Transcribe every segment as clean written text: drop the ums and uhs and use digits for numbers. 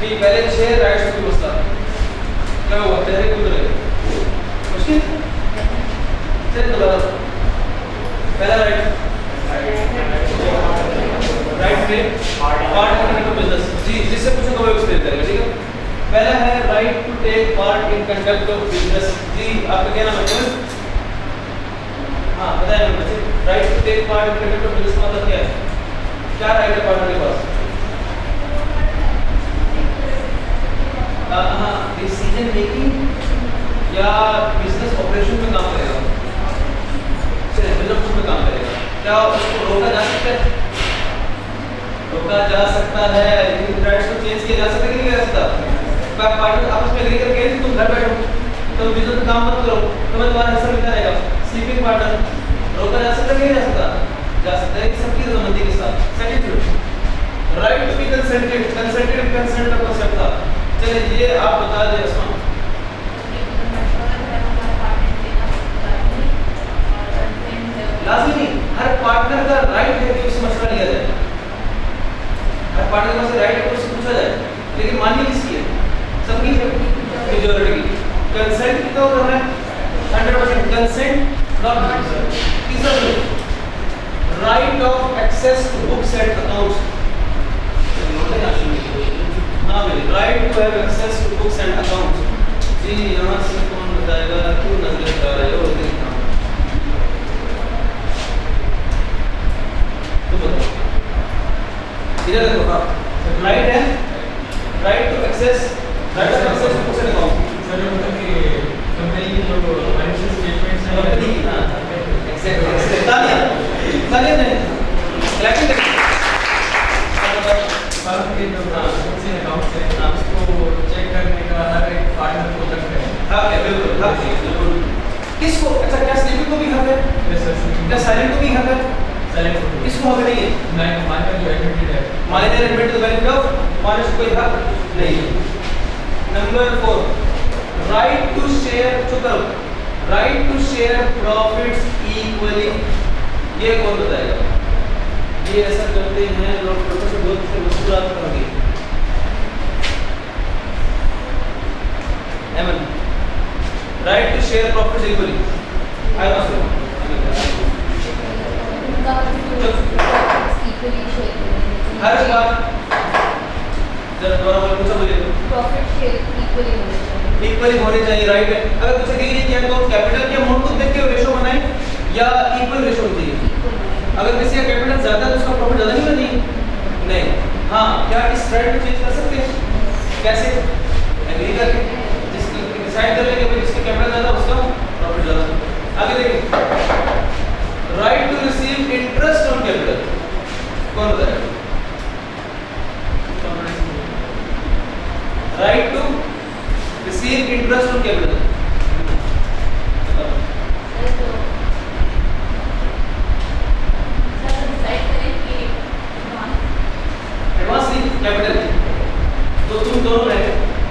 ठीक पहले 6 राइट्स को मसला क्या हुआ तेरे को रहे मुश्किल चल दोबारा पहला राइट में पार्ट इन बिजनेस जी जिससे पूछो तो वो एक्सप्लेन करेगा ठीक है पहला है right to take part in conduct of business जी आपका क्या नाम है हां बताइए मुझे right to take part in conduct of business मतलब क्या है क्या राइट है पार्टनर के पास हां डिसीजन मेकिंग या बिजनेस ऑपरेशन में काम करेगा चलिए बिजनेस में काम करेगा क्या उसको रोका जा सकता है लेकिन राइट्स को चेंज किया जा सकता है कि नहीं किया जा सकता पार्टनर आपस में एग्री करके तुम घर बैठो तुम बिजनेस में काम मत करो तुम्हें तुम्हारा हिस्सा मिलता रहेगा स्लीपिंग पार्टनर रोका जा सकता है कि नहीं जा सकता है सबकी रजामंदी के साथ second right to be consented consent का कांसेप्ट था चलिए ये आप बता दें अस्मा लाजमी हर पार्टनर का राइट है कि उससे मशवरा लिया जाए हर पार्टनर का राइट है कि उससे पूछा जाए लेकिन मानिए किसकी है सबकी मेजॉरिटी की कंसेंट कितना होता है 100% कंसेंट नॉट कंसेंट तीसरा right of access to books and accounts हां मेरी right to have access to books and accounts जी यहां से कौन बताएगा क्यों नजर आ रहा है वो देखना तो बताओ इधर देखो हां राइट है right to access books and accounts sir मतलब कि कंपनी की जो फाइनेंशियल स्टेटमेंट्स हैं कंपनी की हां एक्सेस तालियां नहीं क्लैपिंग करें फर्म के जो बुक्स एंड अकाउंट्स हैं उसको चेक करने का हर एक पार्टनर को हक है हां बिल्कुल किसको अच्छा क्या स्लीपिंग को भी हक है यस सर क्या साइलेंट को भी हक है साइलेंट को किसको हक नहीं है माइनर जो एडमिटेड है minor admit to benefit of minors कोई हक नहीं है नंबर 4 राइट टू शेयर चुकल right to share profits equally ये कौन बताएगा ये ऐसा करते हैं लोग प्रोफेसर बहुत से मुस्कुराते होंगे एमन right to share profits equally I was हर बात जरा दोबारा बोल पूछो बोलिए प्रॉफिट शेयर इक्वली होने चाहिए राइट है अगर कुछ दी नहीं किया तो कैपिटल के अमाउंट को देख के रेशो बनाए या इक्वल रेशो होती है अगर किसी का कैपिटल ज्यादा है तो उसका प्रॉफिट ज्यादा नहीं होना चाहिए नहीं हाँ क्या इस राइट को चेंज कर सकते हैं कैसे एग्री करके जिसको डिसाइड कर लेंगे भाई जिसका कैपिटल ज्यादा उसका प्रॉफिट ज्यादा आगे देखिए right to receive interest on capital कौन बताएगा right to receive interest on capital advance नहीं कैपिटल तो तुम दोनों रहे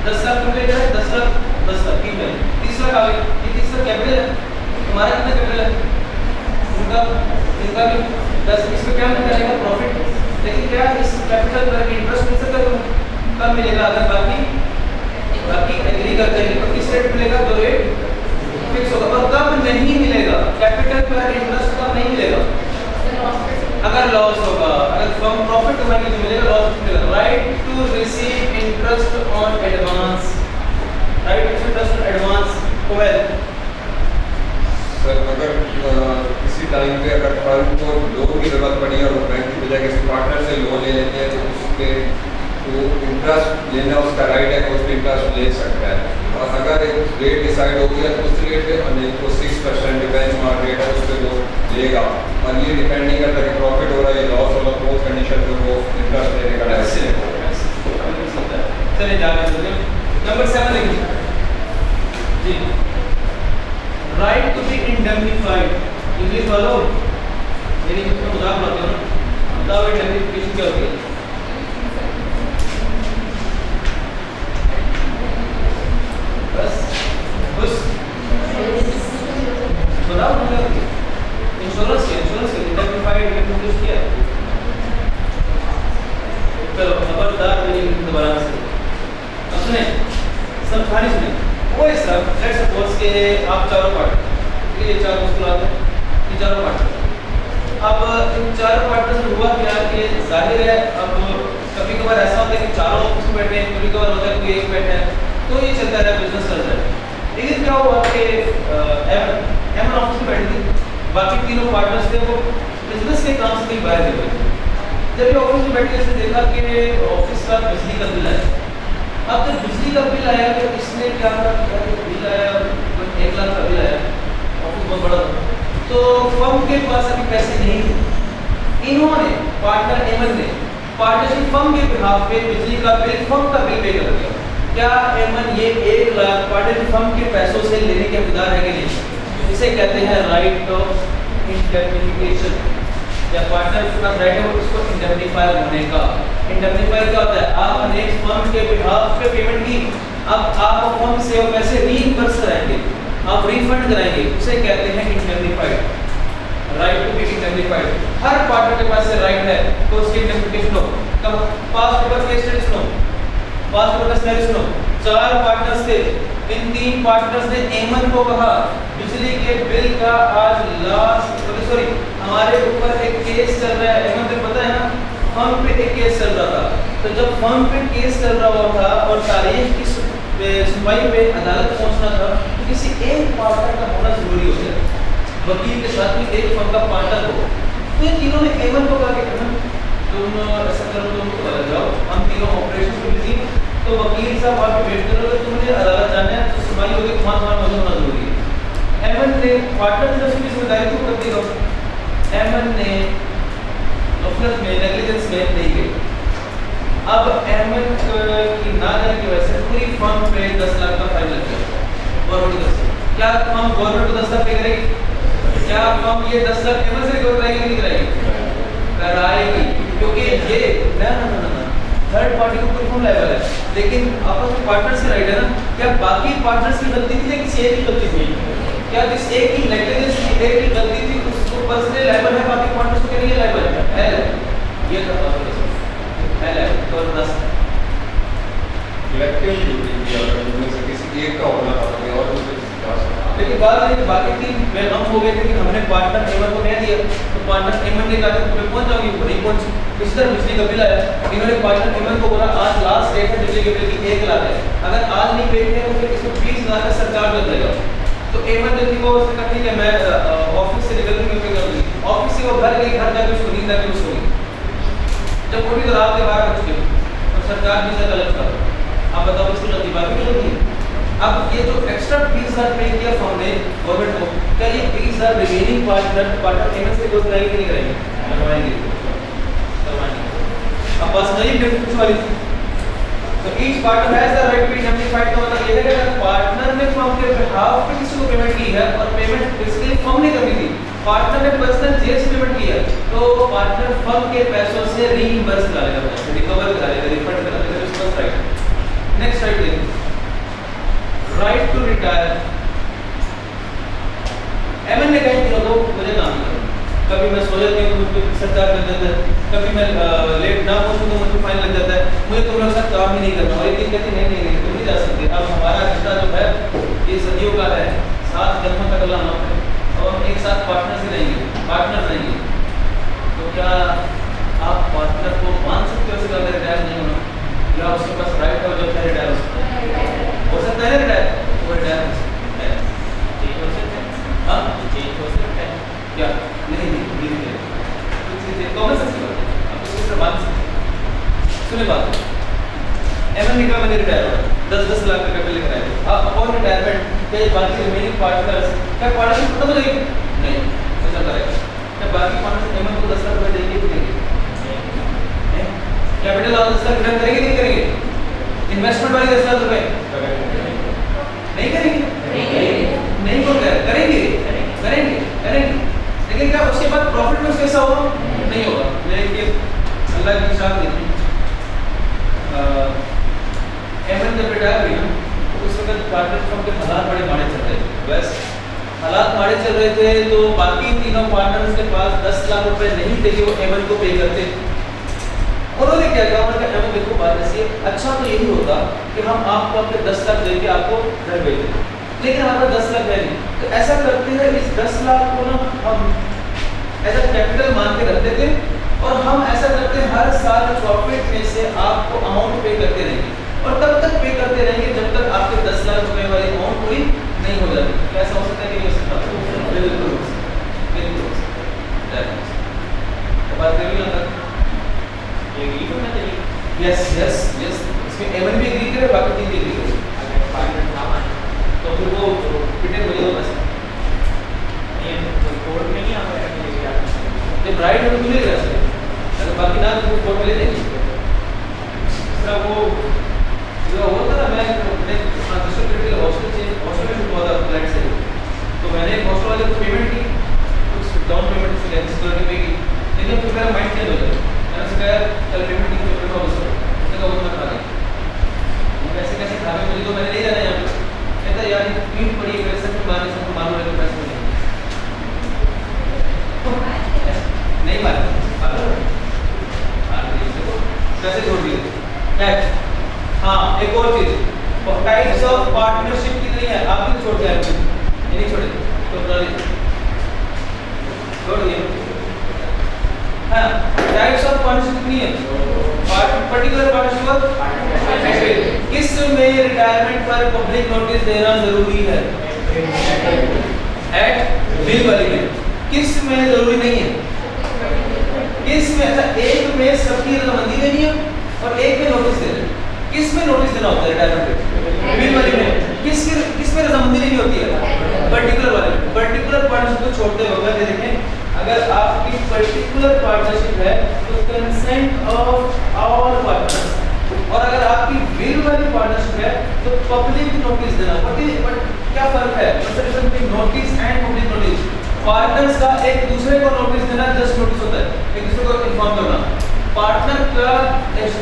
10 लाख तुम लेकर 10 लाख तीन में 30 लाख आ गए ये 30 लाख कैपिटल है तुम्हारा कितना कैपिटल है इनका भी 10 इसमें क्या मिलेगा प्रॉफिट लेकिन क्या इस कैपिटल पर इंटरेस्ट मिल सकता है कब मिलेगा अगर बाकी एग्री करते हैं तो किस रेट मिलेगा जो रेट फिक्स होगा और कब नहीं मिलेगा कैपिटल पर इंटरेस्ट कब नहीं मिलेगा अगर लॉस होगा अगर फर्म प्रॉफिट कमाएगी तो मिलेगा लॉस मिलेगा right to receive interest on advance right to interest on advance कोवेल सर अगर किसी टाइम पे अगर फर्म को लोन की जरूरत पड़ी और वो बैंक की बजाय किसी पार्टनर से लोन ले लेते हैं तो उसके तो इंटरेस्ट लेना उसका राइट है कि उस पर इंटरेस्ट ले सकता है और अगर एक रेट डिसाइड हो गया तो उस रेट पे और तो 6% बेंचमार्क रेट है उस पर वो लेगा और ये डिपेंड नहीं करता कि प्रॉफिट हो रहा है या लॉस हो रहा है उस कंडीशन पे वो इंटरेस्ट लेने का डायरेक्शन है चलिए जाने नंबर 7 देखिए जी right to be indemnified English वालों मेरी मजाक उड़ाते हो ना बताओ इंडेमनिफिकेशन क्या होती है बस बस बताओ इंश्योरेंस के इंडेमनिफाइड इंग्लिश क्या चलो खबरदार मेरी दोबारा से सुने, सब कहानी सुने। वो इस तरह लेट्स सपोज के आप चारों पार्टनर, ये चार मुश्किलात हैं, ये चारों पार्टनर। अब इन चारों पार्टनर्स में हुआ क्या कि जाहिर है अब कभी कभार ऐसा होता है कि चारों ऑफिस में बैठे हैं, कभी कभार होता है कोई एक बैठा है, तो ये चलता रहा, बिजनेस चल रहा है। लेकिन क्या हुआ कि एमन ऑफिस में बैठी थी, बाकी तीनों पार्टनर्स थे वो बिजनेस के काम से कहीं बाहर गए थे। जब ये ऑफिस में बैठे इसने देखा कि ऑफिस का बिजली का बिल आया। अब जब बिजली का बिल आया तो इसने क्या करा, बिल आया 1 लाख का बिल आया, ऑफिस बहुत बड़ा था, तो फर्म के पास अभी पैसे नहीं थे। इन्होंने पार्टनर एमन ने पार्टनरशिप फर्म के बिहाफ पे बिजली का बिल, फर्म का बिल पे कर दिया। क्या एमन ये 1 लाख पार्टनरशिप फर्म के पैसों से लेने के हकदार है कि नहीं? इसे कहते हैं राइट ऑफ इंडेमनिफिकेशन, या पार्टनर के पास राइट है उसको इंडेमनिफाई होने का। इंडेमनिफाई क्या होता है, आपने एक फर्म के बिहाफ पे पेमेंट की, अब आप फर्म से वो पैसे रीइंबर्स कराएंगे, आप रिफंड कराएंगे, उसे कहते हैं indemnified, right to be indemnified. हर पार्टनर के पास से राइट है तो उसकी इंडेमनिफिकेशन हो। तब पास पेपर केस स्टडी सुनो, पास पेपर का स्टडी सुनो। 4 पार्टनर्स थे, इन 3 पार्टनर्स ने एमन को कहा बिजली के बिल का आज लास्ट सॉरी हमारे ऊपर एक केस चल रहा है, एमन को पता है ना, फर्म पे एक केस चल रहा था। तो जब फर्म पे केस चल रहा हुआ था और तारीख की सुनवाई पे अदालत पहुंचना था, तो किसी एक पार्टनर का होना जरूरी हो गया, वकील के साथ में एक फर्म का पार्टनर हो। तो इन तीनों ने एमन को कहा कि एमन तुम ऐसा करो, तुम जाओ, हम तीनों ऑपरेशन पे बिजी, तो वकील साहब आप वेट करो, तो मुझे अदालत जाना है, तो सुनवाई होगी, तुम्हारा मौजूद होना जरूरी है। एमन ने पार्टनर ने उसकी जिम्मेदारी को कर दी, एमन ने गफलत में, नेग्लिजेंस में नहीं गई। अब एमन की ना जाने की वजह से पूरी फर्म पे 10 लाख का फाइन लग गया गवर्नमेंट को। क्या फर्म गवर्नमेंट को 10 लाख पे करेगी? क्या फर्म ये 10 लाख एमन से रिकवर कराएगी नहीं कराएगी? कराएगी, क्योंकि ये ना थर्ड पार्टी को कोई फॉर्म लायबल है, लेकिन आपस में पार्टनर से राइट है ना। क्या बाकी पार्टनर्स की गलती थी या किसी एक की गलती थी? क्या जिस एक की नेग्लिजेंस थी, एक की गलती थी, उसको पर्सनली लायबल है, बाकी पार्टनर्स को क्या नहीं लायबल है? ये था पहले तो बस कलेक्टिव ड्यूटी की अगर उनमें से किसी एक का होना था तो और दूसरे किसी का था। लेकिन बात है कि बाकी 3 बेगम हो गए थे कि हमने पार्टनर एमन को नहीं दिया, तो पार्टनर एमन ने कहा कि मैं पहुंच जाऊंगी, वो नहीं पहुंची। इस तरह बिजली का बिल आया, इन्होंने पार्टनर एमन को बोला आज लास्ट डेट है बिजली के बिल की 1 लाख है, अगर आज नहीं पे किया तो फिर इसको 20,000 का सरकार लग जाएगा। तो एमन जो थी वो उसने कहा ठीक है मैं ऑफिस से निकल दूंगी, कर दूंगी। ऑफिस से वो घर गई, घर जाकर उसको नींद आके उसको जब उठी तो रात के 12 बज गए और सरकार भी से गलत था। आप बताओ इसकी गलती बाकी की गलती है। अब ये जो एक्स्ट्रा 20,000 पे किया फर्म ने गवर्नमेंट को, क्या ये 20,000 रिमेनिंग पार्टनर पेमेंट से गोल कराएंगे कि नहीं कराएंगे? करवाएंगे। अब बस नहीं बेनिफिट वाली थी, तो each partner has the right to be indemnified. का मतलब ये है कि अगर पार्टनर ने फर्म के बिहाफ पे किसी को पेमेंट की है और पेमेंट बेसिकली फर्म ने करनी थी, पार्टनर ने पर्सनल जेल से पेमेंट किया, तो पार्टनर फर्म के पैसों से रीइंबर्स करा लेगा, रिकवर करा लेगा, रिफंड करा लेगा। इसका राइट। नेक्स्ट राइट देखिए, राइट टू रिटायर। एमन ने कहा कि लोगों मुझे काम करो, कभी मैं सो जाती हूँ तो मुझे सरकार कर देता है, कभी मैं लेट ना पहुंचूं तो मुझे फाइन लग जाता है, मुझे तुम लोग साथ काम ही नहीं करना। और एक दिन कहती नहीं तुम नहीं जा सकते, अब हमारा रिश्ता जो है ये सदियों का है, 7 जन्मों तक अल्लाह नाम है और हम एक साथ पार्टनर से रहेंगे। तो क्या आप पार्टनर को मान सकते हो उसका रिटायर नहीं होना, या उसके पास राइट है जब रिटायर हो सकता है रिटायर, वो रिटायर हो सकता है, चेंज हो सकता है। हाँ चेंज हो सकता है क्या? नहीं कुछ चीज़ें कॉमन सेंस की बात है, आप उसको सिर्फ मान सकते। सुने बात, एमन ने कहा मैंने रिटायर हो 10-10 लाख रुपये बिल कराए, अब अपॉन रिटायरमेंट क्या बाकी रिमेनिंग पार्टनर्स क्या पार्टनरशिप खत्म हो जाएगी? नहीं, ऐसा करेगा क्या बाकी पार्टनर्स एमन को 10 लाख रुपये देंगे कि देंगे? कैपिटल और 10 लाख रिटर्न करेंगे नहीं करेंगे? इन्वेस्टमेंट वाले 10 लाख रुपये नहीं करेंगे? नहीं बोल रहे, करेंगे, लेकिन क्या उसके बाद प्रॉफिट में कैसा होगा? नहीं होगा। लेकिन अल्लाह की शान देखिए, एमन जब रिटायर हुई ना तो उस वक्त पार्टनर फर्म के हालात बड़े माड़े चल रहे थे। बस हालात माड़े चल रहे थे तो बाकी तीनों पार्टनर्स के पास 10 लाख रुपए नहीं थे कि वो एमन को पे करते। उन्होंने क्या किया, उन्होंने कहा देखो बात ऐसी है, अच्छा तो यही होता कि हम आपको अपने 10 लाख देके आपको घर भेज देते, लेकिन हमारा 10 लाख है नहीं, तो ऐसा करते हैं इस 10 लाख को ना हम ऐसा कैपिटल मान के रखते थे और हम ऐसा करते हैं हर साल प्रॉफिट में से आपको अमाउंट पे करते रहेंगे और तब तक पे करते रहेंगे जब तक आपके 10 लाख रुपए वाली अमाउंट पूरी नहीं हो जाती। क्या ऐसा हो सकता है कि नहीं हो सकता? बिल्कुल हो सकता है, बिल्कुल हो सकता है। तो बात कर रही है ये एग्री करना चाहिए। यस यस यस, इसमें एवन भी एग्री करे, बाकी तीन भी एग्री करे। अगर पार्टनर ना माने तो फिर वो पिटे बोले होगा सर ये कोर्ट में नहीं आएगा कि ये यार ये ब्राइड उनको मिलेगा सर, अगर बाकी ना तो कोर्ट में ले देंगे। दूसरा वो जो होता ना, मैं दूसरे क्रिटिकल हॉस्टल में हुआ था फ्लैट से, तो मैंने हॉस्टल वाले को पेमेंट की, कुछ डाउन पेमेंट से सिक्योरिटी पे की, लेकिन फिर मेरा माइंड चेंज हो गया। मैंने उससे कहा कल पेमेंट की तो पेमेंट वापस करो, उसने कहा वो मैं खा गया। पैसे कैसे खा गए, मुझे तो मैंने नहीं जाना यहाँ पे। कहता यार नींद पड़ी है, पैसे तो मारने से मालूम है तो पैसे मिलेंगे नहीं मारे पैसे छोड़ दिए। नेक्स्ट, हाँ एक और चीज, टाइप्स ऑफ पार्टनरशिप कितनी है, आप भी छोड़ के ये नहीं छोड़े तो बता दीजिए, छोड़ दिए। हाँ, टाइप्स ऑफ पार्टनरशिप कितनी है, पर्टिकुलर पार्टनरशिप किस में रिटायरमेंट पर पब्लिक नोटिस देना जरूरी है, एट विल वाली में, किस में जरूरी नहीं है, किस में, अच्छा एक में सबकी रजामंदी देनी है और एक में नोटिस देना है, किस में नोटिस देना होता है रिटायरमेंट पे, विल वाली में, किस में रजामंदी नहीं होती है, पर्टिकुलर वाले में। पर्टिकुलर पार्टनरशिप को छोड़ते वक्त ये देखें, अगर आपकी पर्टिकुलर पार्टनरशिप है तो कंसेंट ऑफ ऑल पार्टनर्स, और अगर आपकी विल वाली पार्टनरशिप है तो पब्लिक नोटिस देना। बट क्या फर्क है notice and public notice? Partners का एक दूसरे को नोटिस देना जस्ट नोटिस होता है, एक दूसरे को इन्फॉर्म करना। पार्टनर का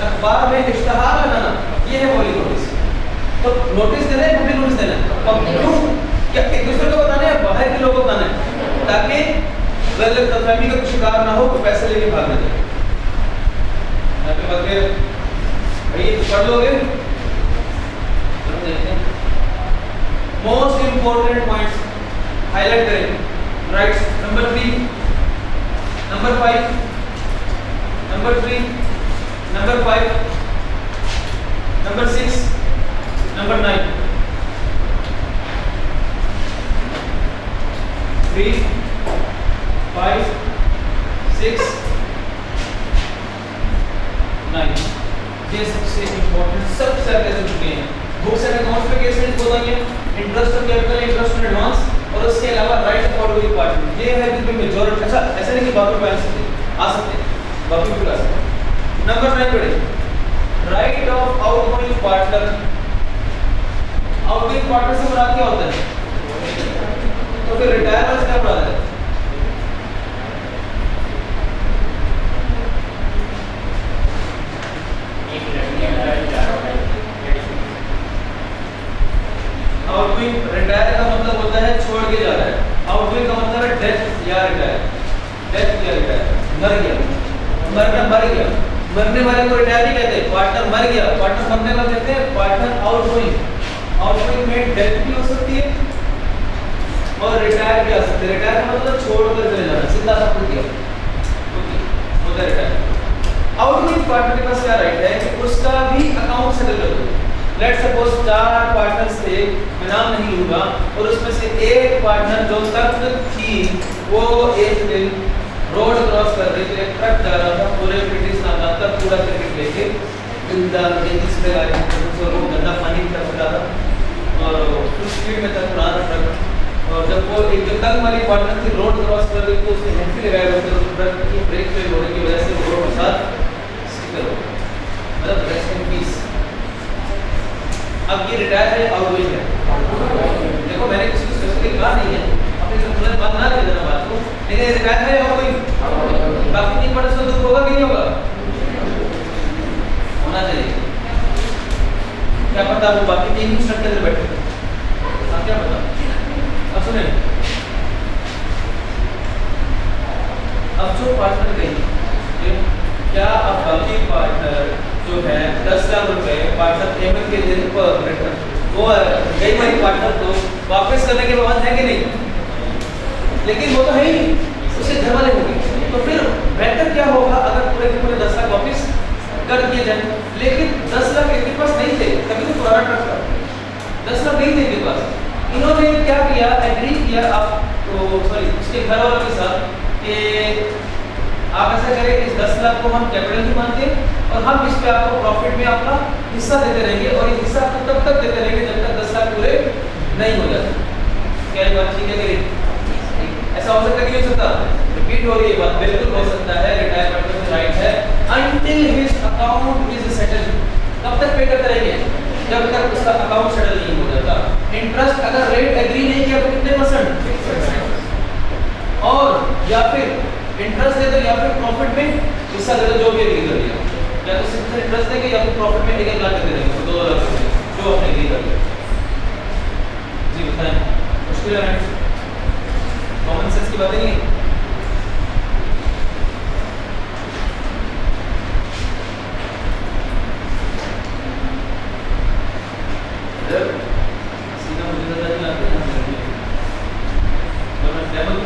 अखबार में इश्तिहार लगाना ये है पब्लिक नोटिस। तो नोटिस देना है, पब्लिक नोटिस देना है, क्यों? क्या एक दूसरे को बताना है, बाहर के लोगों को बताना है, ताकि गलतफहमी का शिकार ना हो, तो पैसे लेके भाग ना जाए। यहाँ पे बात करें भाई, पढ़ लोगे, मोस्ट इंपोर्टेंट पॉइंट्स हाईलाइट करें। Rights number 3, number 5, number 3, number 5, number 6, number 9, 3, 5, 6, 9, ये सबसे इंपॉर्टेंट सब सर्विस चुके हैं। बुक्स एंड अकाउंट्स पे केस स्टडीज बताइए, interest on capital, interest on advance, और उसके अलावा राइट ऑफ आउटगोइंग पार्टी, ये है बिल्कुल मेजॉरिटी। अच्छा ऐसा नहीं कि बाकी पे आ सकते हैं, बाकी भी आ सकते हैं। नंबर 9 पढ़े, right of outgoing partner. Outgoing partner से मुराद क्या होता है? तो फिर रिटायर से क्या मुराद है? आउटगोइंग रिटायर का मतलब होता है छोड़ के जा रहा है, आउटगोइंग का मतलब है डेथ या रिटायर, डेथ या रिटायर, मर गया, मर गया, मरने वाले को रिटायर नहीं कहते, पार्टनर मर गया, पार्टनर मरने वाले कहते हैं पार्टनर आउटगोइंग। आउटगोइंग में डेथ भी हो सकती है और रिटायर भी आ सकती है। रिटायर का मतलब छोड़कर चले जाना, सीधा सा कुछ दिया होता है रिटायर। आउटगोइंग पार्टनर के पास क्या राइट है कि उसका भी अकाउंट सेटल कर दो। लेट्स सपोज 4 पार्टनर्स थे, मैं नाम नहीं लूंगा, और उसमें से एक पार्टनर जो तक थी वो एक दिन रोड क्रॉस कर रही थी, एक ट्रक जा रहा था पूरे ब्रिटिश नाम तक पूरा क्रिकेट लेके गंदा पे गाड़ी वो गंदा पानी की तरफ था और उस स्पीड में था पुराना ट्रक, और जब वो एक जो तंग वाली पार्टनर थी रोड क्रॉस कर रही थी तो उसने हेडफी लगाए हुए थे, उस ट्रक की ब्रेक फेल होने की वजह से वो रोड के साथ स्टिकर हो गया, मतलब रेस्ट इन पीस। अब ये रिटायर है आउटगोइंग है। देखो मैंने किसी को स्पेसिफिक कहा नहीं है, अपने तुरंत बात ना कर देना बात को, लेकिन रिटायर है आउटगोइंग। बाकी 3 पार्टनर्स का दुख होगा कि नहीं होगा? होना चाहिए। क्या पता वो बाकी 3 ही स्ट्रक्चर में बैठे, आप क्या पता। अब सुने, अब जो पार्टनर गई क्या अब बाकी पार्टनर जो है 10 लाख रुपए पार्टनर पेमेंट के दिन पर वो गई वाली पार्टनर को वापस करने के बाद है कि नहीं? लेकिन वो तो है ही नहीं, उसके घर वाले होंगे। तो फिर बेहतर क्या होगा अगर पूरे के पूरे 10 लाख वापस कर दिए जाए। लेकिन 10 लाख इनके पास नहीं थे, तभी तो पुराना ट्रक था, 10 लाख नहीं थे इनके पास। इन्होंने क्या किया, एग्री किया आप तो सॉरी उसके घर वालों के साथ कि आप ऐसा करें इस 10 लाख को हम कैपिटल ही मानते हैं और हम इस पे आपको प्रॉफिट में अपना हिस्सा देते रहेंगे और ये हिस्सा आपको तब तक देते रहेंगे जब तक 10 लाख पूरे नहीं हो जाते। क्या ये बात ठीक है कि नहीं? ऐसा हो सकता है कि नहीं हो सकता? रिपीट हो रही है बात, बिल्कुल हो सकता है, रिटायरमेंट में राइट है until his account is settled. कब तक पे करते रहेंगे? जब तक उसका अकाउंट सेटल नहीं हो जाता। इंटरेस्ट अगर रेट एग्री नहीं किया तो कितने परसेंट? और या फिर इंटरेस्ट दे दो या फिर प्रॉफिट में हिस्सा दे दो, जो भी एग्री कर लिया, या तो सिर्फ इंटरेस्ट देंगे या फिर प्रॉफिट में 1 लाख दे देंगे, 2 लाख दे देंगे, जो आपने एग्री कर लिया। जी बताएं, मुश्किल है? कॉमन सेंस की बातें नहीं है। सीधा मुझे पता नहीं आता है, मैं डेमो